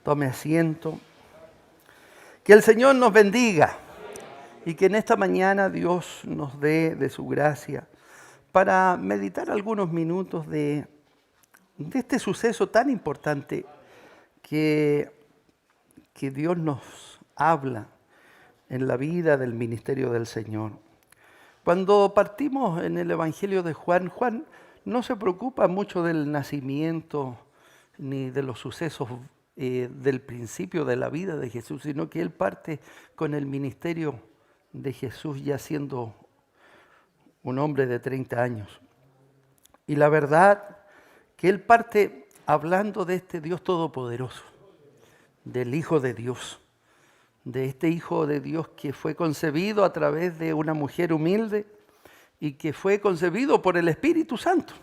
Tome asiento. Que el Señor nos bendiga y que en esta mañana Dios nos dé de su gracia para meditar algunos minutos de este suceso tan importante que Dios nos habla en la vida del ministerio del Señor. Cuando partimos en el Evangelio de Juan, Juan no se preocupa mucho del nacimiento ni de los sucesos del principio de la vida de Jesús, sino que él parte con el ministerio de Jesús ya siendo un hombre de 30 años. Y la verdad que él parte hablando de este Dios todopoderoso, del Hijo de Dios, de este Hijo de Dios que fue concebido a través de una mujer humilde y que fue concebido por el Espíritu Santo.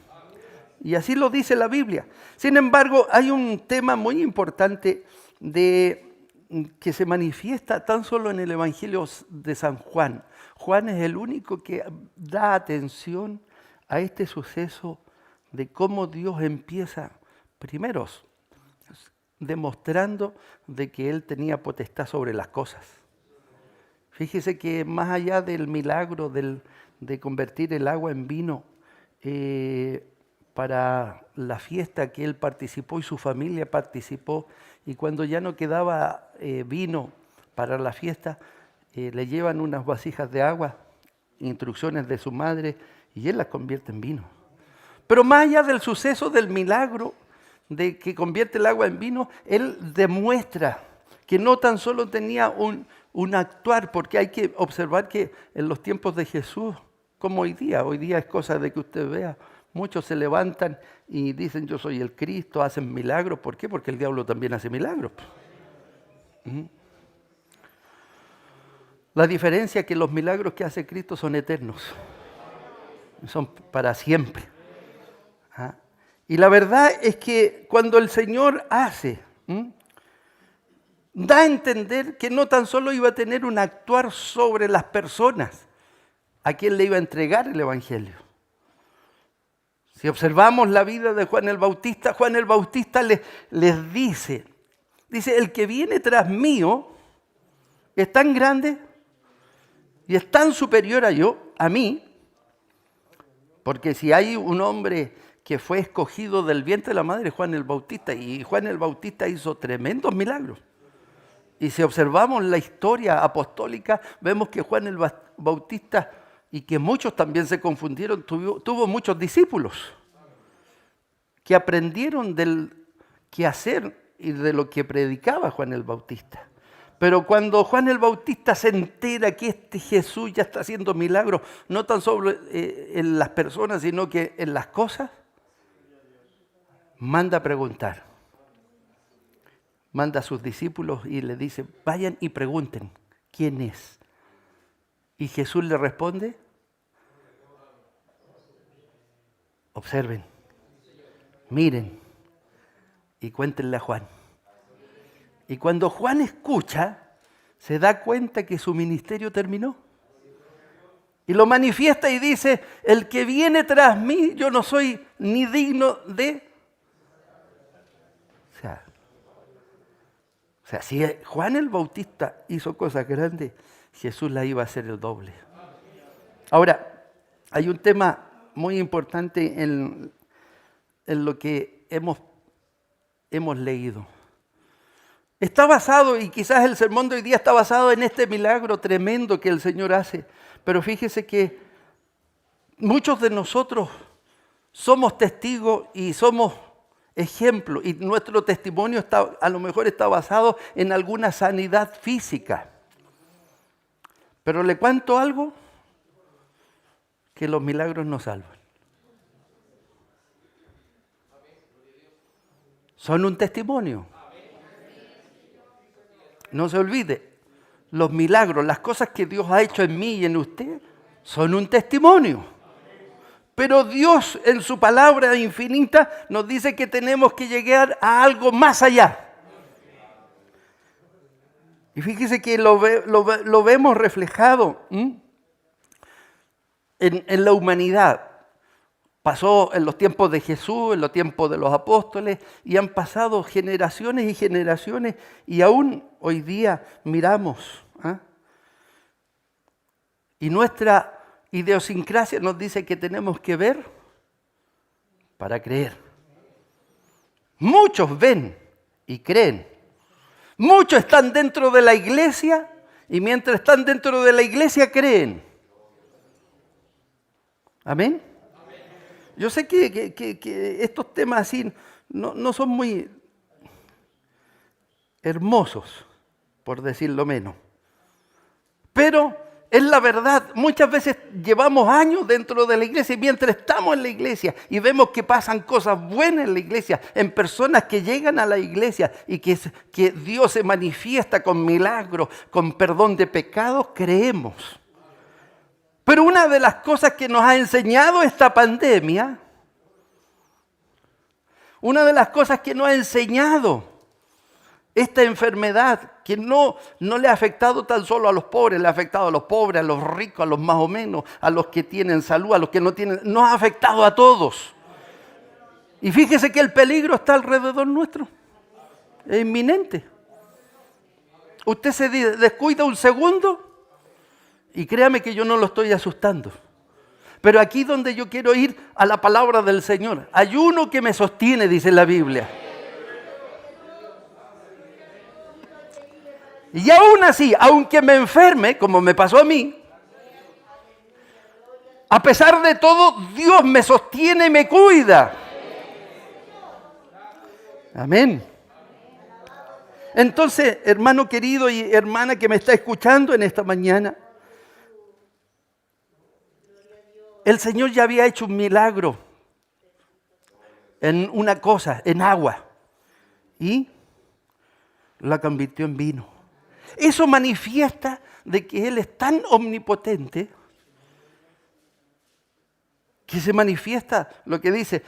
Y así lo dice la Biblia. Sin embargo, hay un tema muy importante que se manifiesta tan solo en el Evangelio de San Juan. Juan es el único que da atención a este suceso de cómo Dios empieza primero demostrando de que Él tenía potestad sobre las cosas. Fíjese que más allá del milagro de convertir el agua en vino, para la fiesta que él participó y su familia participó, y cuando ya no quedaba vino para la fiesta, le llevan unas vasijas de agua, instrucciones de su madre, y él las convierte en vino. Pero más allá del suceso del milagro de que convierte el agua en vino, él demuestra que no tan solo tenía un actuar, porque hay que observar que en los tiempos de Jesús, como hoy día es cosa de que usted vea, muchos se levantan y dicen yo soy el Cristo, hacen milagros. ¿Por qué? Porque el diablo también hace milagros. La diferencia es que los milagros que hace Cristo son eternos, son para siempre. Y la verdad es que cuando el Señor hace, da a entender que no tan solo iba a tener un actuar sobre las personas a quien le iba a entregar el Evangelio. Si observamos la vida de Juan el Bautista les dice, el que viene tras mío es tan grande y es tan superior a mí, porque si hay un hombre que fue escogido del vientre de la madre, Juan el Bautista, y Juan el Bautista hizo tremendos milagros. Y si observamos la historia apostólica, vemos que Juan el Bautista, y que muchos también se confundieron, tuvo muchos discípulos que aprendieron del quehacer y de lo que predicaba Juan el Bautista. Pero cuando Juan el Bautista se entera que este Jesús ya está haciendo milagros, no tan solo en las personas, sino que en las cosas, manda a preguntar. Manda a sus discípulos y le dice, vayan y pregunten, ¿quién es? Y Jesús le responde, observen, miren y cuéntenle a Juan. Y cuando Juan escucha, se da cuenta que su ministerio terminó. Y lo manifiesta y dice, el que viene tras mí, yo no soy ni digno de... O sea, si Juan el Bautista hizo cosas grandes, Jesús la iba a hacer el doble. Ahora, hay un tema muy importante en lo que hemos leído. Está basado, y quizás el sermón de hoy día está basado en este milagro tremendo que el Señor hace. Pero fíjese que muchos de nosotros somos testigos y somos ejemplos, y nuestro testimonio a lo mejor está basado en alguna sanidad física. Pero le cuento algo, que los milagros no salvan. Son un testimonio. No se olvide, los milagros, las cosas que Dios ha hecho en mí y en usted, son un testimonio. Pero Dios en su palabra infinita nos dice que tenemos que llegar a algo más allá. Y fíjese que lo vemos reflejado en la humanidad. Pasó en los tiempos de Jesús, en los tiempos de los apóstoles, y han pasado generaciones y generaciones, y aún hoy día miramos, y nuestra idiosincrasia nos dice que tenemos que ver para creer. Muchos ven y creen. Muchos están dentro de la iglesia y mientras están dentro de la iglesia creen. ¿Amén? Yo sé que estos temas así no son muy hermosos, por decirlo menos. Pero es la verdad. Muchas veces llevamos años dentro de la iglesia y mientras estamos en la iglesia y vemos que pasan cosas buenas en la iglesia, en personas que llegan a la iglesia y que Dios se manifiesta con milagros, con perdón de pecados, creemos. Pero una de las cosas que nos ha enseñado esta pandemia, una de las cosas que nos ha enseñado esta enfermedad, que no le ha afectado tan solo a los pobres, le ha afectado a los pobres, a los ricos, a los más o menos, a los que tienen salud, a los que no tienen, nos ha afectado a todos. Y fíjese que el peligro está alrededor nuestro, es inminente. Usted se descuida un segundo y créame que yo no lo estoy asustando. Pero aquí donde yo quiero ir a la palabra del Señor, hay uno que me sostiene, dice la Biblia. Y aún así, aunque me enferme, como me pasó a mí, a pesar de todo, Dios me sostiene y me cuida. Amén. Entonces, hermano querido y hermana que me está escuchando en esta mañana, el Señor ya había hecho un milagro en una cosa, en agua, y la convirtió en vino. Eso manifiesta de que Él es tan omnipotente que se manifiesta lo que dice,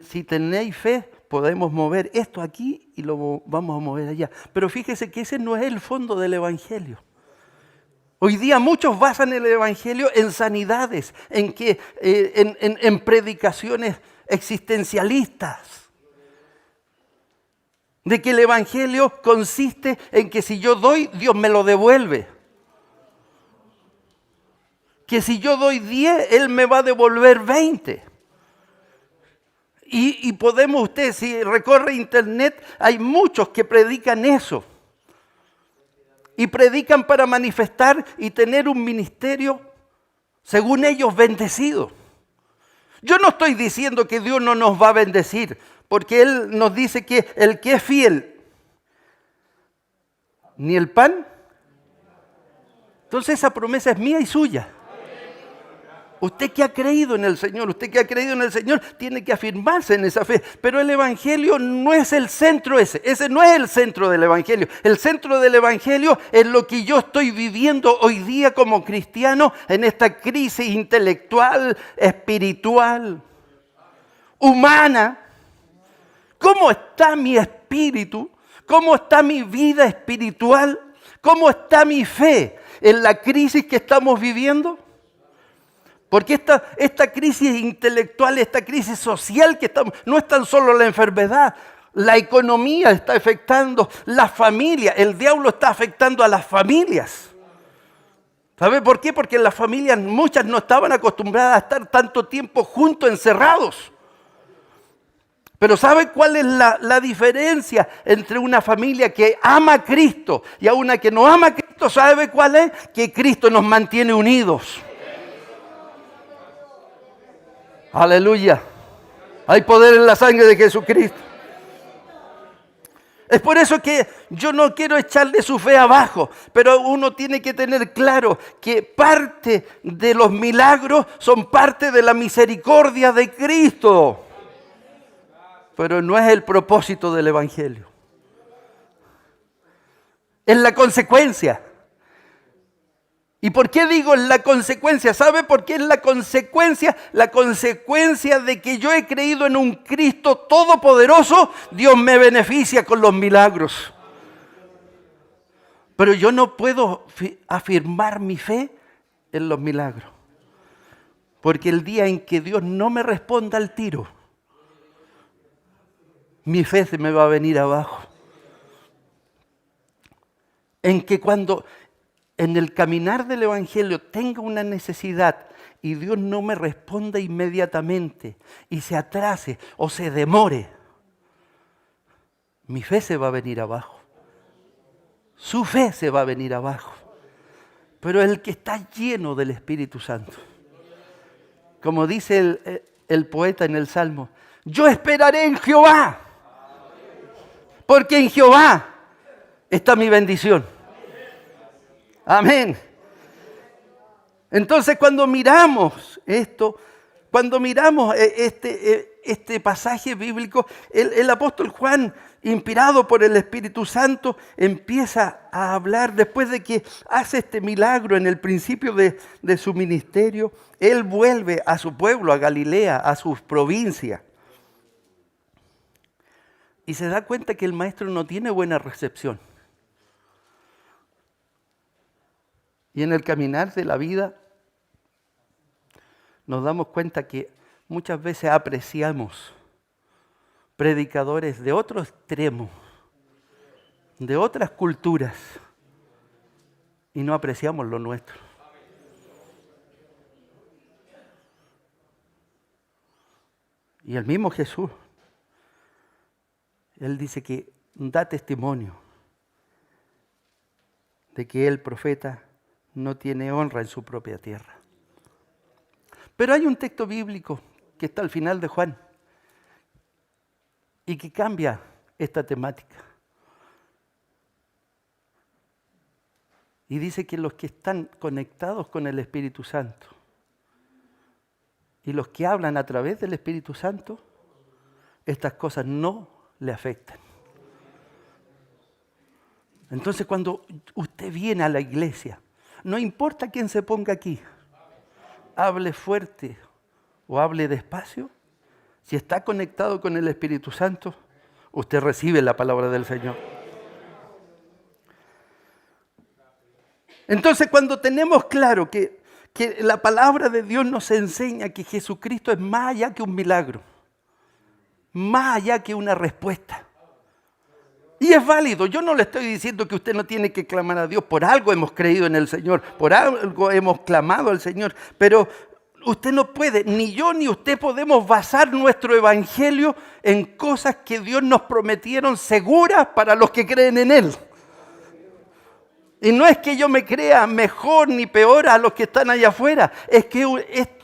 si tenéis fe, podemos mover esto aquí y lo vamos a mover allá. Pero fíjese que ese no es el fondo del Evangelio. Hoy día muchos basan el Evangelio en sanidades, en predicaciones existencialistas. De que el Evangelio consiste en que si yo doy, Dios me lo devuelve. Que si yo doy 10, Él me va a devolver 20. Y podemos, usted, si recorre internet, hay muchos que predican eso. Y predican para manifestar y tener un ministerio, según ellos, bendecido. Yo no estoy diciendo que Dios no nos va a bendecir, porque Él nos dice que el que es fiel, ni el pan. Entonces esa promesa es mía y suya. Usted que ha creído en el Señor, tiene que afirmarse en esa fe. Pero el Evangelio no es el centro ese no es el centro del Evangelio. El centro del Evangelio es lo que yo estoy viviendo hoy día como cristiano en esta crisis intelectual, espiritual, humana. ¿Cómo está mi espíritu? ¿Cómo está mi vida espiritual? ¿Cómo está mi fe en la crisis que estamos viviendo? Porque esta crisis intelectual, esta crisis social que estamos, no es tan solo la enfermedad, la economía está afectando, la familia, el diablo está afectando a las familias. ¿Sabe por qué? Porque las familias, muchas no estaban acostumbradas a estar tanto tiempo juntos, encerrados. Pero ¿sabe cuál es la diferencia entre una familia que ama a Cristo y a una que no ama a Cristo? ¿Sabe cuál es? Que Cristo nos mantiene unidos. Aleluya. Hay poder en la sangre de Jesucristo. Es por eso que yo no quiero echarle su fe abajo, pero uno tiene que tener claro que parte de los milagros son parte de la misericordia de Cristo. Pero no es el propósito del Evangelio. Es la consecuencia. ¿Y por qué digo la consecuencia? ¿Sabe por qué es la consecuencia? La consecuencia de que yo he creído en un Cristo todopoderoso, Dios me beneficia con los milagros. Pero yo no puedo afirmar mi fe en los milagros. Porque el día en que Dios no me responda al tiro, mi fe se me va a venir abajo. En que cuando en el caminar del Evangelio tenga una necesidad y Dios no me responda inmediatamente y se atrase o se demore, mi fe se va a venir abajo. Su fe se va a venir abajo. Pero el que está lleno del Espíritu Santo, como dice el poeta en el Salmo, yo esperaré en Jehová, porque en Jehová está mi bendición. Amén. Entonces cuando miramos esto, cuando miramos este pasaje bíblico, el apóstol Juan, inspirado por el Espíritu Santo, empieza a hablar después de que hace este milagro en el principio de su ministerio. Él vuelve a su pueblo, a Galilea, a sus provincias. Y se da cuenta que el maestro no tiene buena recepción. Y en el caminar de la vida nos damos cuenta que muchas veces apreciamos predicadores de otro extremo, de otras culturas, y no apreciamos lo nuestro. Y el mismo Jesús, Él dice que da testimonio de que el profeta no tiene honra en su propia tierra. Pero hay un texto bíblico que está al final de Juan y que cambia esta temática. Y dice que los que están conectados con el Espíritu Santo y los que hablan a través del Espíritu Santo, estas cosas no le afectan. Entonces cuando usted viene a la iglesia, no importa quién se ponga aquí, hable fuerte o hable despacio, si está conectado con el Espíritu Santo, usted recibe la palabra del Señor. Entonces cuando tenemos claro que la palabra de Dios nos enseña que Jesucristo es más allá que un milagro, más allá que una respuesta. Y es válido, yo no le estoy diciendo que usted no tiene que clamar a Dios, por algo hemos creído en el Señor, por algo hemos clamado al Señor, pero usted no puede, ni yo ni usted podemos basar nuestro evangelio en cosas que Dios nos prometieron seguras para los que creen en Él. Y no es que yo me crea mejor ni peor a los que están allá afuera, es que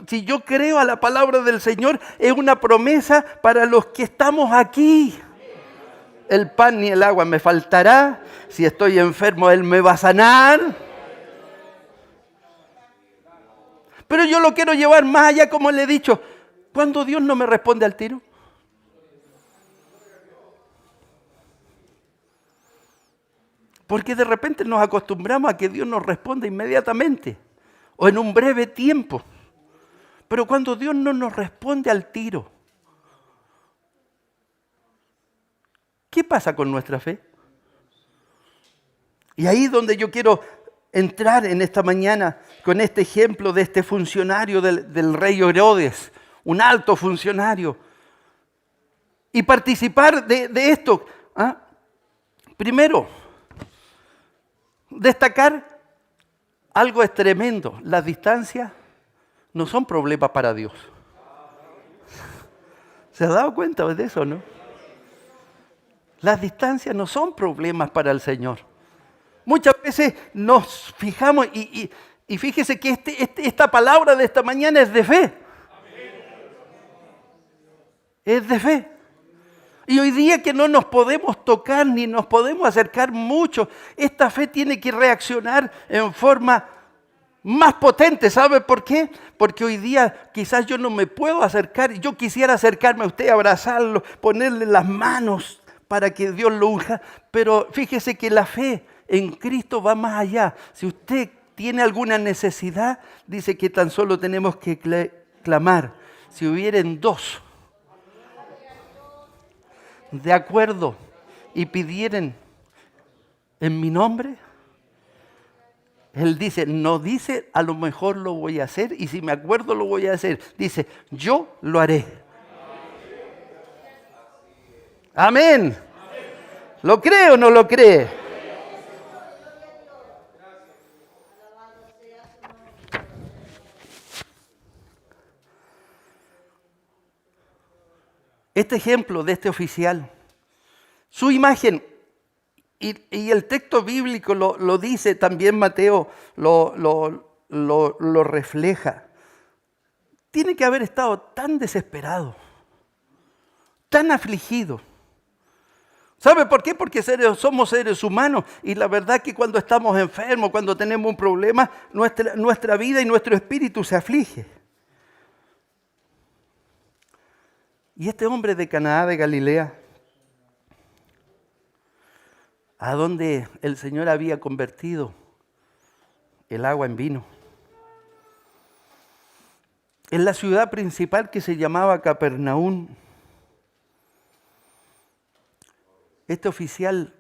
si yo creo a la palabra del Señor, es una promesa para los que estamos aquí. El pan ni el agua me faltará, si estoy enfermo Él me va a sanar. Pero yo lo quiero llevar más allá, como le he dicho, cuando Dios no me responde al tiro. Porque de repente nos acostumbramos a que Dios nos responda inmediatamente o en un breve tiempo. Pero cuando Dios no nos responde al tiro, ¿qué pasa con nuestra fe? Y ahí es donde yo quiero entrar en esta mañana con este ejemplo de este funcionario del rey Herodes, un alto funcionario, y participar de esto. Primero, destacar algo es tremendo. Las distancias no son problema para Dios. ¿Se ha dado cuenta de eso, no? Las distancias no son problemas para el Señor. Muchas veces nos fijamos y fíjese que esta palabra de esta mañana es de fe. Es de fe. Y hoy día que no nos podemos tocar ni nos podemos acercar mucho, esta fe tiene que reaccionar en forma más potente. ¿Sabe por qué? Porque hoy día quizás yo no me puedo acercar. Yo quisiera acercarme a usted, abrazarlo, ponerle las manos para que Dios lo unja. Pero fíjese que la fe en Cristo va más allá. Si usted tiene alguna necesidad, dice que tan solo tenemos que clamar. Si hubieren dos de acuerdo y pidieren en mi nombre, Él dice, no dice, a lo mejor lo voy a hacer y si me acuerdo lo voy a hacer. Dice, yo lo haré. Amén. ¿Lo cree o no lo cree? Este ejemplo de este oficial, su imagen, y el texto bíblico lo dice también Mateo, lo refleja. Tiene que haber estado tan desesperado, tan afligido. ¿Sabe por qué? Porque somos seres humanos y la verdad que cuando estamos enfermos, cuando tenemos un problema, nuestra vida y nuestro espíritu se aflige. Y este hombre de Caná de Galilea, a donde el Señor había convertido el agua en vino, en la ciudad principal que se llamaba Capernaum, este oficial,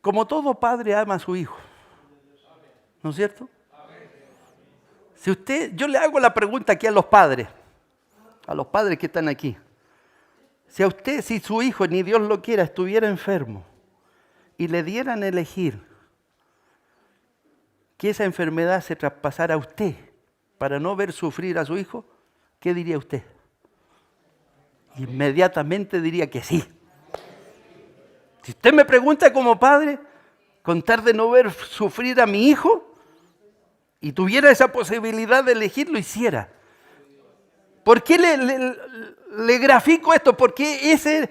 como todo padre, ama a su hijo, ¿no es cierto? Yo le hago la pregunta aquí a los padres que están aquí. Si su hijo, ni Dios lo quiera, estuviera enfermo y le dieran a elegir que esa enfermedad se traspasara a usted para no ver sufrir a su hijo, ¿qué diría usted? Inmediatamente diría que sí. Si usted me pregunta como padre, contar de no ver sufrir a mi hijo y tuviera esa posibilidad de elegir, lo hiciera. ¿Por qué le grafico esto? Porque ese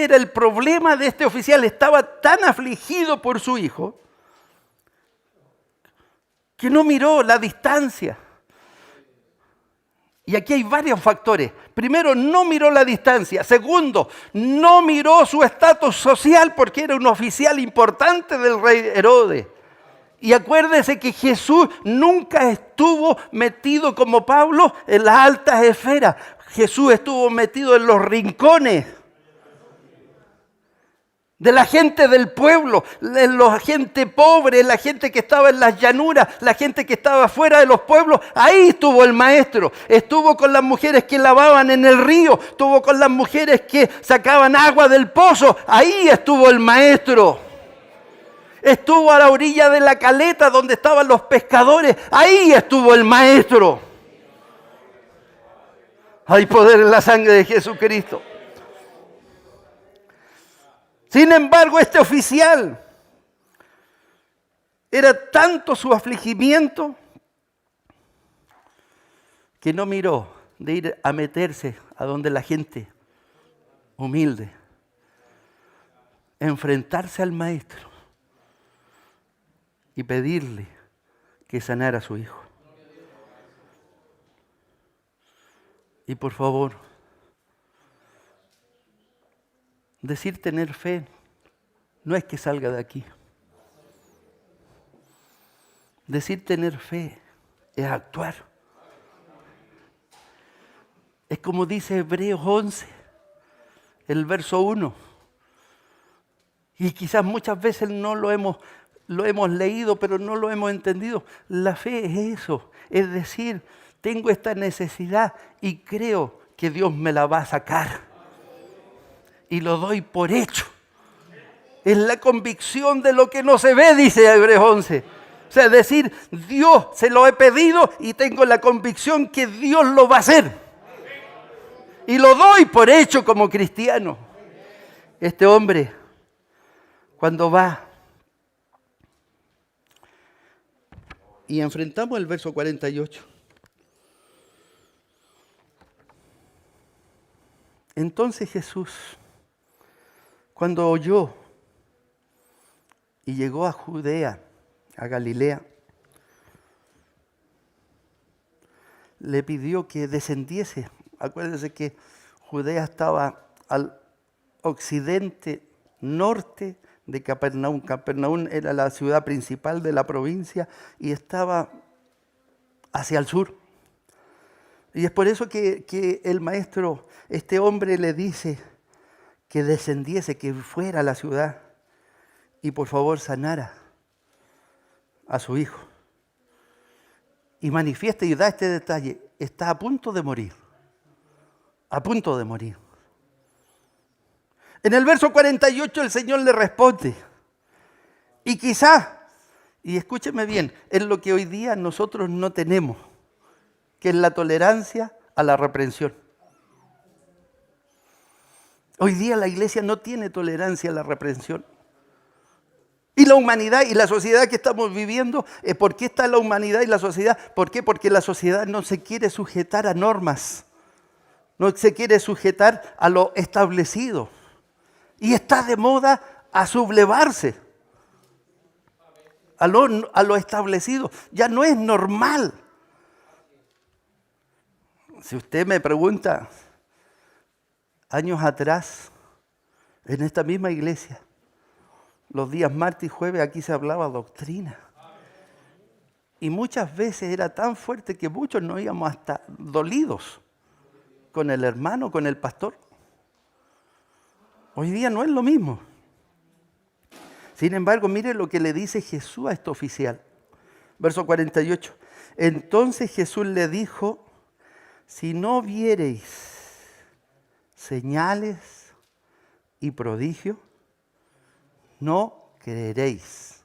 era el problema de este oficial. Estaba tan afligido por su hijo que no miró la distancia. Y aquí hay varios factores. Primero, no miró la distancia. Segundo, no miró su estatus social porque era un oficial importante del rey Herodes. Y acuérdese que Jesús nunca estuvo metido como Pablo en las altas esferas. Jesús estuvo metido en los rincones de la gente del pueblo, en la gente pobre, la gente que estaba en las llanuras, la gente que estaba fuera de los pueblos. Ahí estuvo el maestro. Estuvo con las mujeres que lavaban en el río, estuvo con las mujeres que sacaban agua del pozo. Ahí estuvo el maestro. Estuvo a la orilla de la caleta donde estaban los pescadores. Ahí estuvo el maestro. Hay poder en la sangre de Jesucristo. Sin embargo, este oficial, era tanto su afligimiento que no miró de ir a meterse a donde la gente humilde, enfrentarse al maestro y pedirle que sanara a su hijo. Y por favor, decir tener fe no es que salga de aquí. Decir tener fe es actuar. Es como dice Hebreos 11, el verso 1. Y quizás muchas veces no lo hemos leído, pero no lo hemos entendido. La fe es eso, es decir, tengo esta necesidad y creo que Dios me la va a sacar. Y lo doy por hecho. Es la convicción de lo que no se ve, dice Hebreos 11. O sea, es decir, Dios se lo he pedido y tengo la convicción que Dios lo va a hacer. Y lo doy por hecho como cristiano. Este hombre, cuando va y enfrentamos el verso 48. Entonces Jesús, cuando oyó y llegó a Judea, a Galilea, le pidió que descendiese. Acuérdense que Judea estaba al occidente norte de Capernaum. Capernaum era la ciudad principal de la provincia y estaba hacia el sur. Y es por eso que el maestro, este hombre le dice que descendiese, que fuera a la ciudad y por favor sanara a su hijo. y manifiesta y da este detalle, está a punto de morir. A punto de morir. En el verso 48 el Señor le responde. Y quizás, y escúcheme bien, es lo que hoy día nosotros no tenemos, que es la tolerancia a la reprensión. Hoy día la iglesia no tiene tolerancia a la reprensión. Y la humanidad y la sociedad que estamos viviendo, ¿por qué está la humanidad y la sociedad? ¿Por qué? Porque la sociedad no se quiere sujetar a normas, no se quiere sujetar a lo establecido. Y está de moda a sublevarse a lo establecido. Ya no es normal. Si usted me pregunta, años atrás, en esta misma iglesia, los días martes y jueves aquí se hablaba doctrina. Y muchas veces era tan fuerte que muchos nos íbamos hasta dolidos con el hermano, con el pastor. Hoy día no es lo mismo. Sin embargo, mire lo que le dice Jesús a este oficial. Verso 48. Entonces Jesús le dijo, si no viereis señales y prodigios, no creeréis.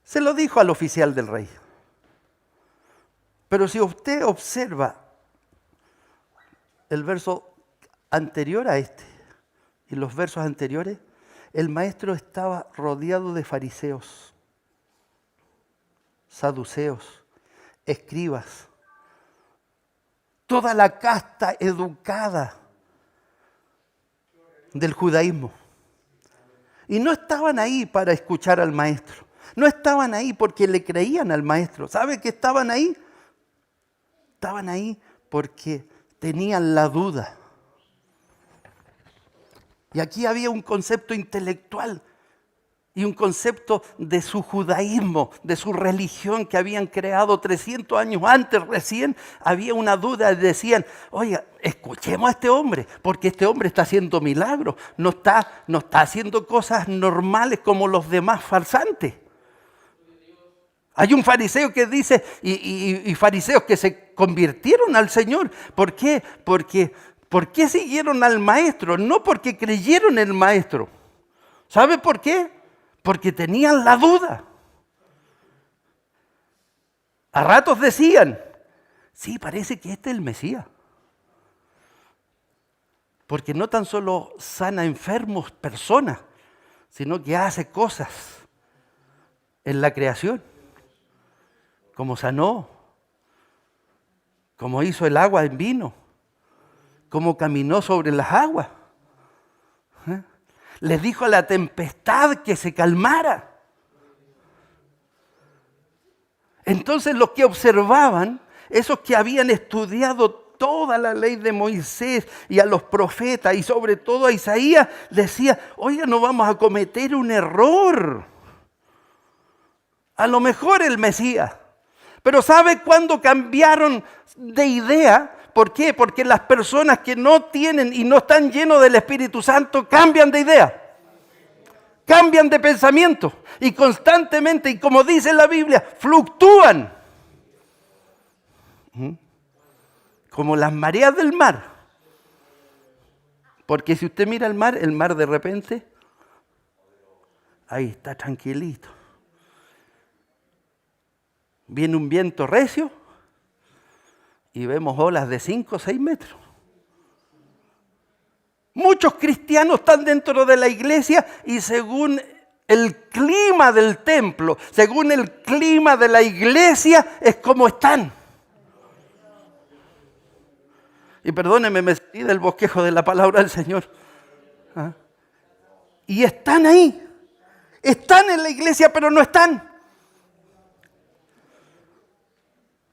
Se lo dijo al oficial del rey. Pero si usted observa el verso anterior a este y los versos anteriores, el maestro estaba rodeado de fariseos, saduceos, escribas, toda la casta educada del judaísmo. Y no estaban ahí para escuchar al maestro. No estaban ahí porque le creían al maestro. ¿Sabe qué estaban ahí? Estaban ahí porque tenían la duda. Y aquí había un concepto intelectual y un concepto de su judaísmo, de su religión que habían creado 300 años antes recién. Había una duda, decían, oiga, escuchemos a este hombre, porque este hombre está haciendo milagros, no está haciendo cosas normales como los demás farsantes. Hay un fariseo que dice, y fariseos que se convirtieron al Señor. ¿Por qué? ¿Por qué siguieron al maestro? No porque creyeron en el maestro. ¿Sabe por qué? Porque tenían la duda. A ratos decían, sí, parece que este es el Mesías. Porque no tan solo sana enfermos, personas, sino que hace cosas en la creación. Como sanó, como hizo el agua en vino, como caminó sobre las aguas. Les dijo a la tempestad que se calmara. Entonces los que observaban, esos que habían estudiado toda la ley de Moisés y a los profetas y sobre todo a Isaías, decía, oiga, no vamos a cometer un error. A lo mejor el Mesías. Pero ¿sabe cuándo cambiaron de idea? ¿Por qué? Porque las personas que no tienen y no están llenos del Espíritu Santo cambian de idea. Cambian de pensamiento. Y constantemente, y como dice la Biblia, fluctúan. Como las mareas del mar. Porque si usted mira el mar de repente, ahí está tranquilito. Viene un viento recio y vemos olas de 5 o 6 metros. Muchos cristianos están dentro de la iglesia y según el clima del templo, según el clima de la iglesia, es como están. Y perdónenme, me salí del bosquejo de la palabra del Señor. ¿Ah? Y están ahí. Están en la iglesia, pero no están.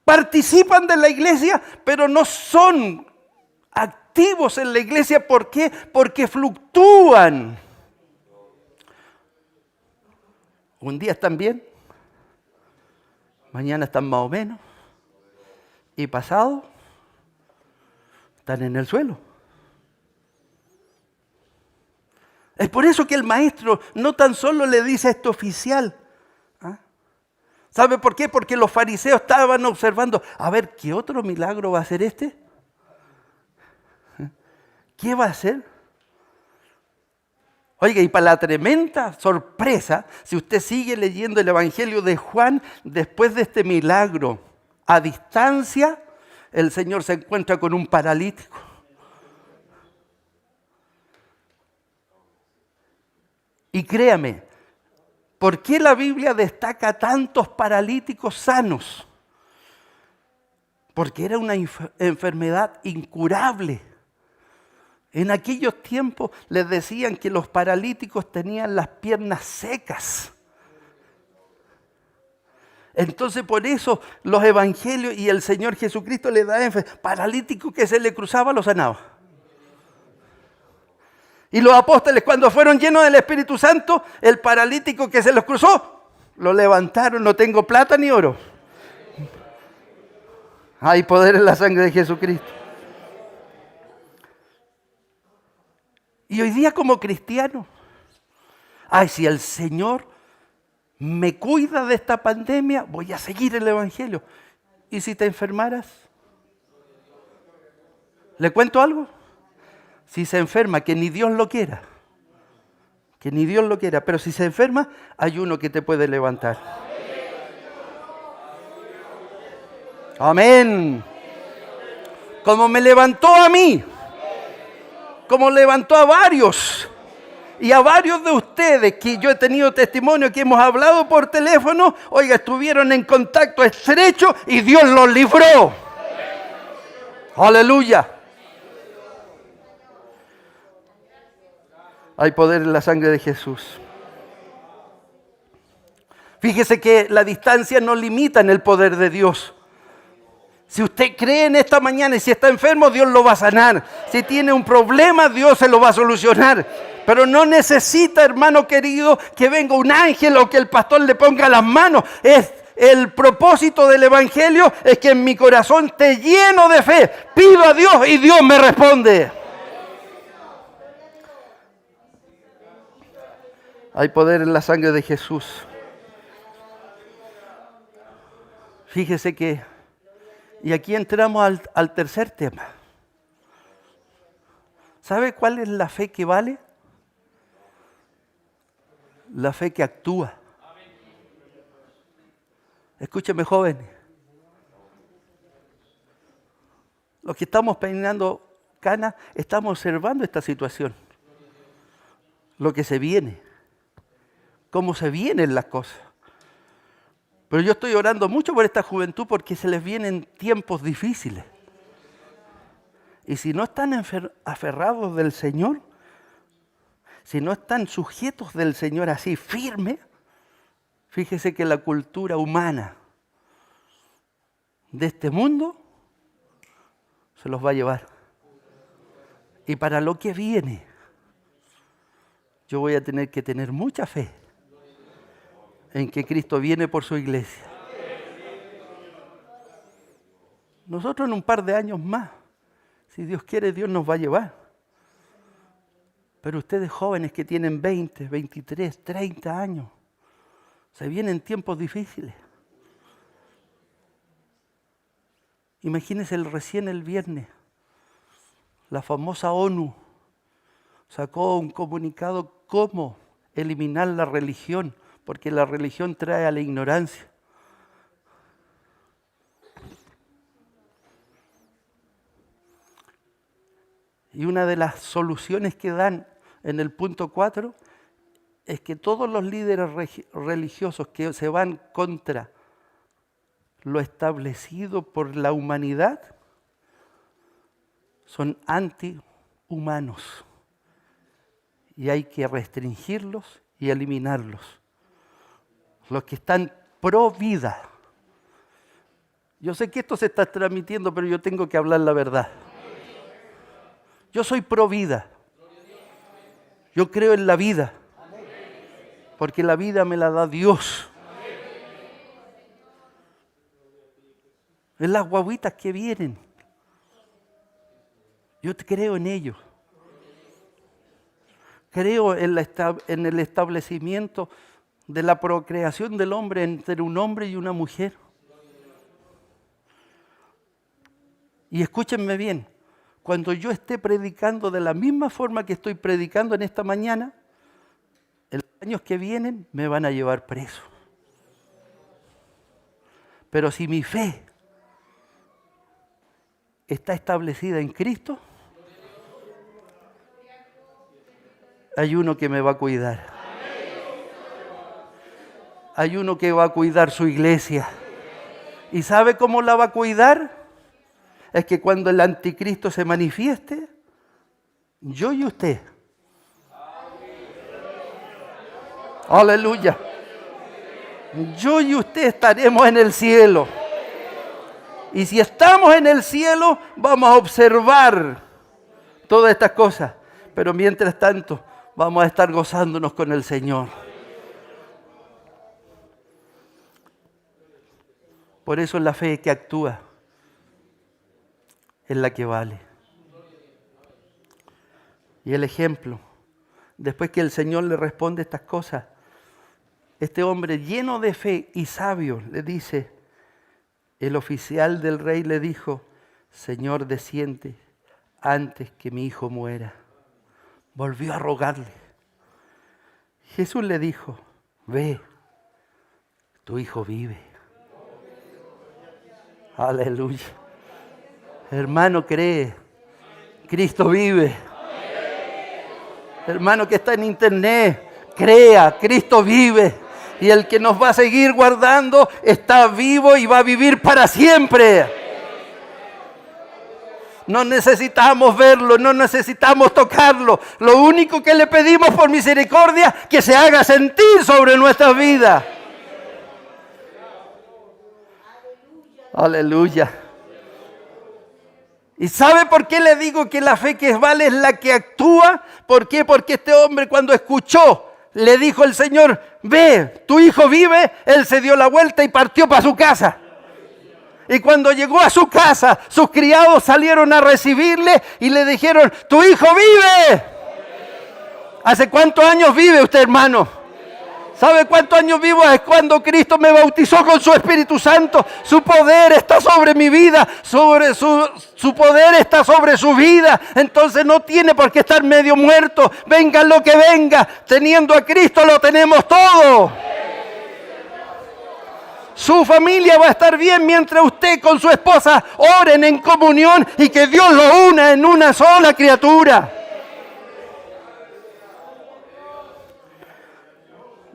Participan de la iglesia, pero no son activos en la iglesia. ¿Por qué? Porque fluctúan. Un día están bien, mañana están más o menos, y pasado están en el suelo. Es por eso que el maestro no tan solo le dice a este oficial. ¿Ah? ¿Sabe por qué? Porque los fariseos estaban observando, a ver, ¿qué otro milagro va a hacer este? ¿Qué va a hacer? Oiga, y para la tremenda sorpresa, si usted sigue leyendo el Evangelio de Juan, después de este milagro, a distancia, el Señor se encuentra con un paralítico. Y créame, ¿por qué la Biblia destaca tantos paralíticos sanos? Porque era una enfermedad incurable. En aquellos tiempos les decían que los paralíticos tenían las piernas secas. Entonces por eso los evangelios y el Señor Jesucristo le da énfasis. Paralítico que se le cruzaba lo sanaba. Y los apóstoles cuando fueron llenos del Espíritu Santo, el paralítico que se los cruzó, lo levantaron, no tengo plata ni oro. Hay poder en la sangre de Jesucristo. Y hoy día como cristiano, ay, si el Señor me cuida de esta pandemia, voy a seguir el Evangelio. ¿Y si te enfermaras? ¿Le cuento algo? Si se enferma, que ni Dios lo quiera. Que ni Dios lo quiera. Pero si se enferma, hay uno que te puede levantar. Amén. Como me levantó a mí. Como levantó a varios. Y a varios de ustedes que yo he tenido testimonio, que hemos hablado por teléfono, oiga, estuvieron en contacto estrecho y Dios los libró. Aleluya. Hay poder en la sangre de Jesús. Fíjese que la distancia no limita en el poder de Dios. Si usted cree en esta mañana y si está enfermo, Dios lo va a sanar. Si tiene un problema, Dios se lo va a solucionar. Pero no necesita, hermano querido, que venga un ángel o que el pastor le ponga las manos. El propósito del Evangelio es que en mi corazón esté lleno de fe. Pido a Dios y Dios me responde. Hay poder en la sangre de Jesús. Fíjese que, y aquí entramos al tercer tema. ¿Sabe cuál es la fe que vale? La fe que actúa. Escúcheme, jóvenes. Los que estamos peinando canas, estamos observando esta situación. Lo que se viene. Cómo se vienen las cosas. Pero yo estoy orando mucho por esta juventud porque se les vienen tiempos difíciles. Y si no están aferrados del Señor, si no están sujetos del Señor así firme, fíjese que la cultura humana de este mundo se los va a llevar. Y para lo que viene, yo voy a tener que tener mucha fe en que Cristo viene por su iglesia. Nosotros en un par de años más, si Dios quiere, Dios nos va a llevar. Pero ustedes jóvenes que tienen 20, 23, 30 años, se vienen tiempos difíciles. Imagínense recién el viernes, la famosa ONU sacó un comunicado cómo eliminar la religión, porque la religión trae a la ignorancia. Y una de las soluciones que dan en el punto 4 es que todos los líderes religiosos que se van contra lo establecido por la humanidad son antihumanos. Y hay que restringirlos y eliminarlos. Los que están pro vida. Yo sé que esto se está transmitiendo, pero yo tengo que hablar la verdad. Yo soy pro vida. Yo creo en la vida. Porque la vida me la da Dios. En las guaguitas que vienen. Yo creo en ellos. Creo en el establecimiento de la procreación del hombre entre un hombre y una mujer. Y escúchenme bien, cuando yo esté predicando de la misma forma que estoy predicando en esta mañana, en los años que vienen me van a llevar preso. Pero si mi fe está establecida en Cristo, hay uno que me va a cuidar. Hay uno que va a cuidar su iglesia. ¿Y sabe cómo la va a cuidar? Es que cuando el anticristo se manifieste, yo y usted, aleluya, yo y usted estaremos en el cielo. Y si estamos en el cielo, vamos a observar todas estas cosas. Pero mientras tanto, vamos a estar gozándonos con el Señor. Por eso la fe que actúa es la que vale. Y el ejemplo, después que el Señor le responde estas cosas, este hombre lleno de fe y sabio le dice, el oficial del rey le dijo, Señor, desciende antes que mi hijo muera. Volvió a rogarle. Jesús le dijo, ve, tu hijo vive. Aleluya. Hermano, cree, Cristo vive. Hermano que está en internet, crea, Cristo vive. Y el que nos va a seguir guardando está vivo y va a vivir para siempre. No necesitamos verlo, no necesitamos tocarlo. Lo único que le pedimos por misericordia, que se haga sentir sobre nuestras vidas. Aleluya. ¿Y sabe por qué le digo que la fe que vale es la que actúa? ¿Por qué? Porque este hombre cuando escuchó, le dijo el Señor, ve, tu hijo vive. Él se dio la vuelta y partió para su casa. Y cuando llegó a su casa, sus criados salieron a recibirle y le dijeron, tu hijo vive. ¿Hace cuántos años vive usted, hermano? ¿Sabe cuántos años vivo? Es cuando Cristo me bautizó con su Espíritu Santo. Su poder está sobre mi vida, su poder está sobre su vida. Entonces no tiene por qué estar medio muerto. Venga lo que venga, teniendo a Cristo lo tenemos todo. Su familia va a estar bien mientras usted con su esposa oren en comunión y que Dios lo una en una sola criatura.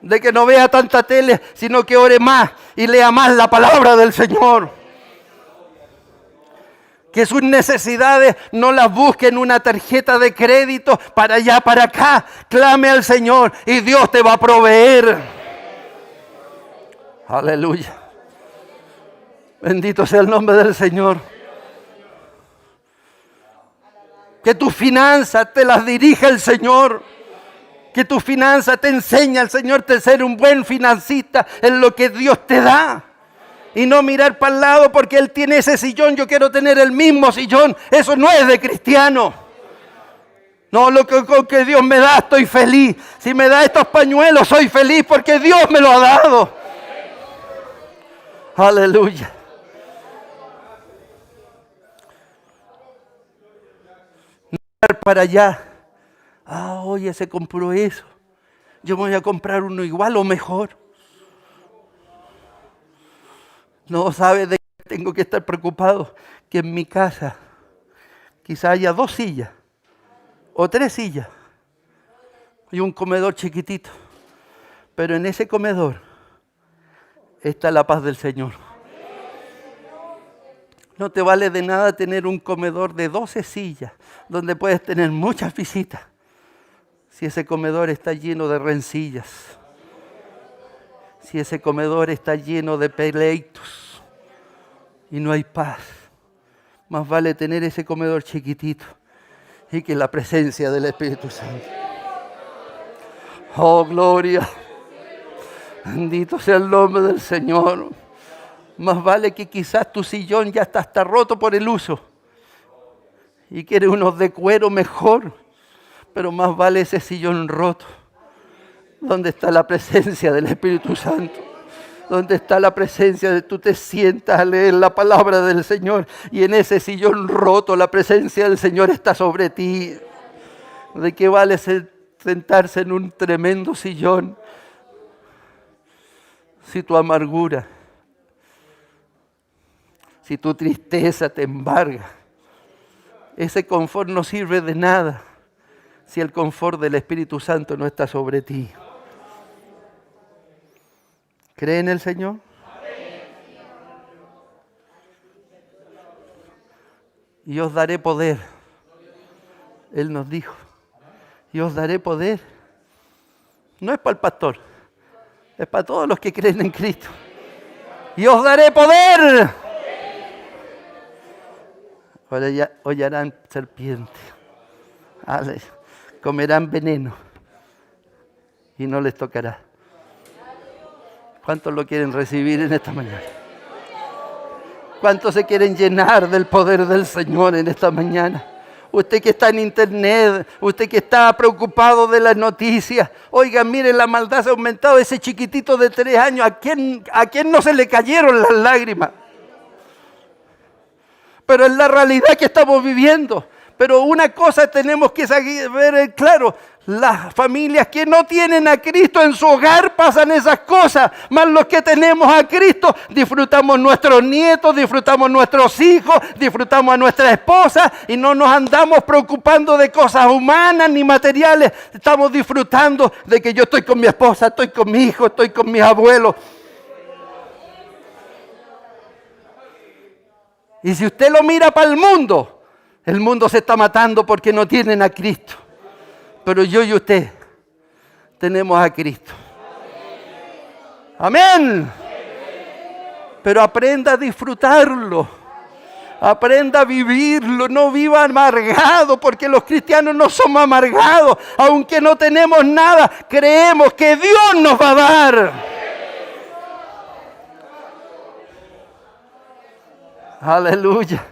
De que no vea tanta tele, sino que ore más y lea más la palabra del Señor. Que sus necesidades no las busque en una tarjeta de crédito para allá, para acá. Clame al Señor y Dios te va a proveer. Aleluya. Bendito sea el nombre del Señor. Que tus finanzas te las dirija el Señor. Que tus finanzas te enseña el Señor a ser un buen financista en lo que Dios te da. Y no mirar para el lado porque Él tiene ese sillón, yo quiero tener el mismo sillón. Eso no es de cristiano. No, con que Dios me da estoy feliz. Si me da estos pañuelos soy feliz porque Dios me lo ha dado. Aleluya. No mirar para allá. Oye, se compró eso. Yo me voy a comprar uno igual o mejor. No sabe de qué tengo que estar preocupado. Que en mi casa quizá haya 2 sillas o 3 sillas y un comedor chiquitito. Pero en ese comedor está la paz del Señor. No te vale de nada tener un comedor de 12 sillas donde puedes tener muchas visitas. Si ese comedor está lleno de rencillas, si ese comedor está lleno de pleitos y no hay paz, más vale tener ese comedor chiquitito y que la presencia del Espíritu Santo. Oh, gloria. Bendito sea el nombre del Señor. Más vale que quizás tu sillón ya está roto por el uso y quieres unos de cuero mejor. Pero más vale ese sillón roto, donde está la presencia del Espíritu Santo, donde está la presencia de tú te sientas a leer la palabra del Señor y en ese sillón roto la presencia del Señor está sobre ti. ¿De qué vale sentarse en un tremendo sillón si tu amargura, si tu tristeza te embarga? Ese confort no sirve de nada si el confort del Espíritu Santo no está sobre ti. ¿Cree en el Señor? Y os daré poder. Él nos dijo, y os daré poder. No es para el pastor, es para todos los que creen en Cristo. Y os daré poder. Ahora ya hollarán serpientes. Comerán veneno y no les tocará. ¿Cuántos lo quieren recibir en esta mañana? ¿Cuántos se quieren llenar del poder del Señor en esta mañana? Usted que está en internet, usted que está preocupado de las noticias, oiga, mire, la maldad se ha aumentado. Ese chiquitito de 3 años, ¿a quién no se le cayeron las lágrimas? Pero es la realidad que estamos viviendo. Pero una cosa tenemos que ver claro: las familias que no tienen a Cristo en su hogar pasan esas cosas, más los que tenemos a Cristo disfrutamos nuestros nietos, disfrutamos nuestros hijos, disfrutamos a nuestra esposa y no nos andamos preocupando de cosas humanas ni materiales. Estamos disfrutando de que yo estoy con mi esposa, estoy con mi hijo, estoy con mis abuelos. Y si usted lo mira para el mundo se está matando porque no tienen a Cristo. Pero yo y usted tenemos a Cristo. Amén. Pero aprenda a disfrutarlo. Aprenda a vivirlo. No viva amargado, porque los cristianos no somos amargados. Aunque no tenemos nada, creemos que Dios nos va a dar. Aleluya.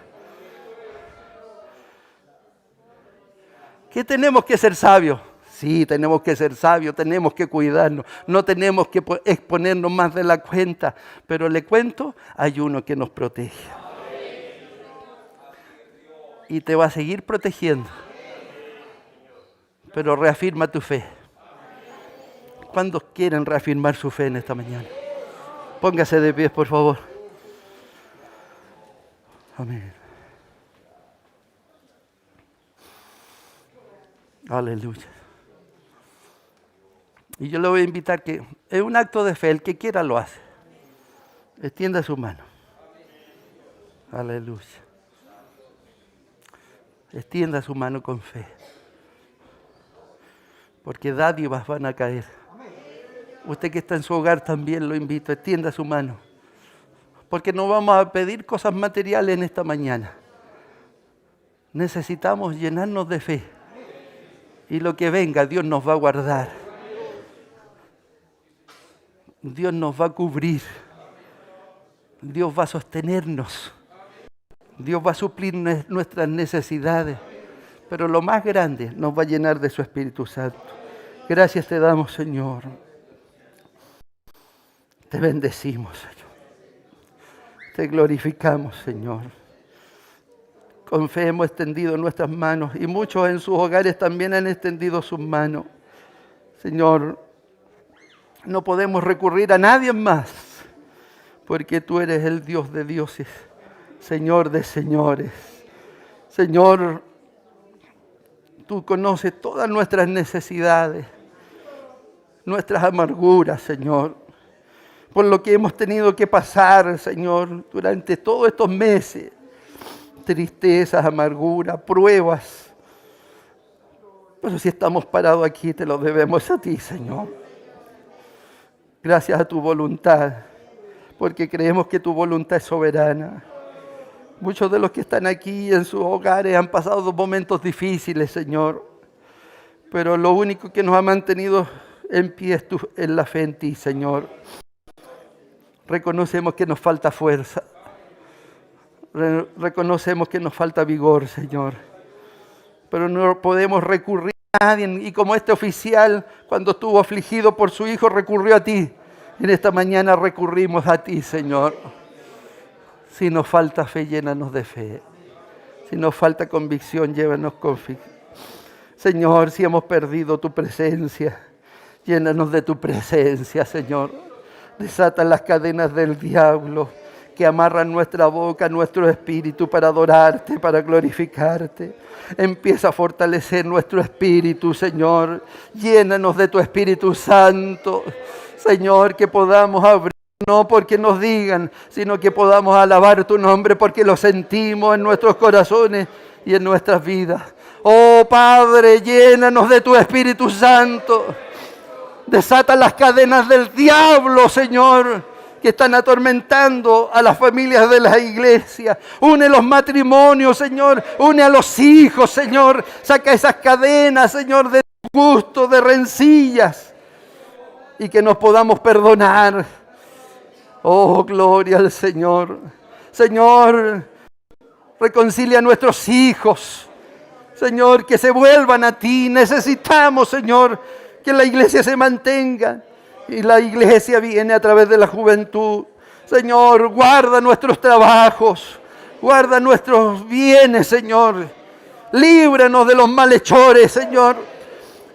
¿Qué tenemos que ser sabios? Sí, tenemos que ser sabios, tenemos que cuidarnos, no tenemos que exponernos más de la cuenta. Pero le cuento, hay uno que nos protege. Y te va a seguir protegiendo. Pero reafirma tu fe. ¿Cuántos quieren reafirmar su fe en esta mañana? Póngase de pie, por favor. Amén. Aleluya. Y yo le voy a invitar que es un acto de fe, el que quiera lo hace. Extienda su mano. Aleluya. Extienda su mano con fe. Porque dádivas van a caer. Usted que está en su hogar también lo invito, extienda su mano. Porque no vamos a pedir cosas materiales en esta mañana. Necesitamos llenarnos de fe. Y lo que venga, Dios nos va a guardar. Dios nos va a cubrir. Dios va a sostenernos. Dios va a suplir nuestras necesidades. Pero lo más grande nos va a llenar de su Espíritu Santo. Gracias te damos, Señor. Te bendecimos, Señor. Te glorificamos, Señor. Con fe hemos extendido nuestras manos y muchos en sus hogares también han extendido sus manos. Señor, no podemos recurrir a nadie más, porque tú eres el Dios de dioses, Señor de señores. Señor, tú conoces todas nuestras necesidades, nuestras amarguras, Señor, por lo que hemos tenido que pasar, Señor, durante todos estos meses. Tristezas, amargura, pruebas. Pero si estamos parados aquí, te lo debemos a ti, Señor. Gracias a tu voluntad, porque creemos que tu voluntad es soberana. Muchos de los que están aquí en sus hogares han pasado momentos difíciles, Señor. Pero lo único que nos ha mantenido en pie es la fe en ti, Señor. Reconocemos que nos falta fuerza. Reconocemos que nos falta vigor, Señor. Pero no podemos recurrir nadie. Y como este oficial, cuando estuvo afligido por su hijo, recurrió a ti. En esta mañana recurrimos a ti, Señor. Si nos falta fe, llénanos de fe. Si nos falta convicción, llévanos convicción. Señor, si hemos perdido tu presencia, llénanos de tu presencia, Señor. Desata las cadenas del diablo que amarran nuestra boca, nuestro espíritu para adorarte, para glorificarte. Empieza a fortalecer nuestro espíritu, Señor. Llénanos de tu Espíritu Santo, Señor, que podamos abrir. No porque nos digan, sino que podamos alabar tu nombre porque lo sentimos en nuestros corazones y en nuestras vidas. Oh Padre, llénanos de tu Espíritu Santo. Desata las cadenas del diablo, Señor, que están atormentando a las familias de la iglesia. Une los matrimonios, Señor. Une a los hijos, Señor. Saca esas cadenas, Señor, de gusto, de rencillas. Y que nos podamos perdonar. Oh, gloria al Señor. Señor, reconcilia a nuestros hijos. Señor, que se vuelvan a ti. Necesitamos, Señor, que la iglesia se mantenga. Y la iglesia viene a través de la juventud. Señor, guarda nuestros trabajos. Guarda nuestros bienes, Señor. Líbranos de los malhechores, Señor.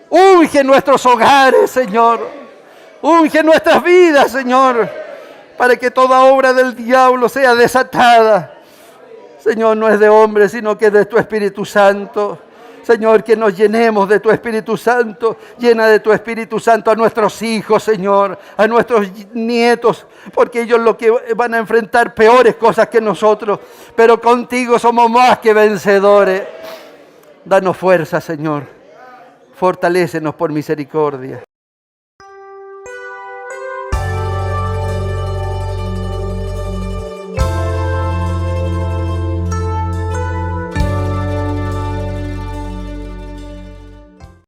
Unge nuestros hogares, Señor. Unge nuestras vidas, Señor, para que toda obra del diablo sea desatada. Señor, no es de hombre, sino que es de tu Espíritu Santo. Señor, que nos llenemos de tu Espíritu Santo. Llena de tu Espíritu Santo a nuestros hijos, Señor, a nuestros nietos, porque ellos lo que van a enfrentar peores cosas que nosotros, pero contigo somos más que vencedores. Danos fuerza, Señor. Fortalécenos por misericordia.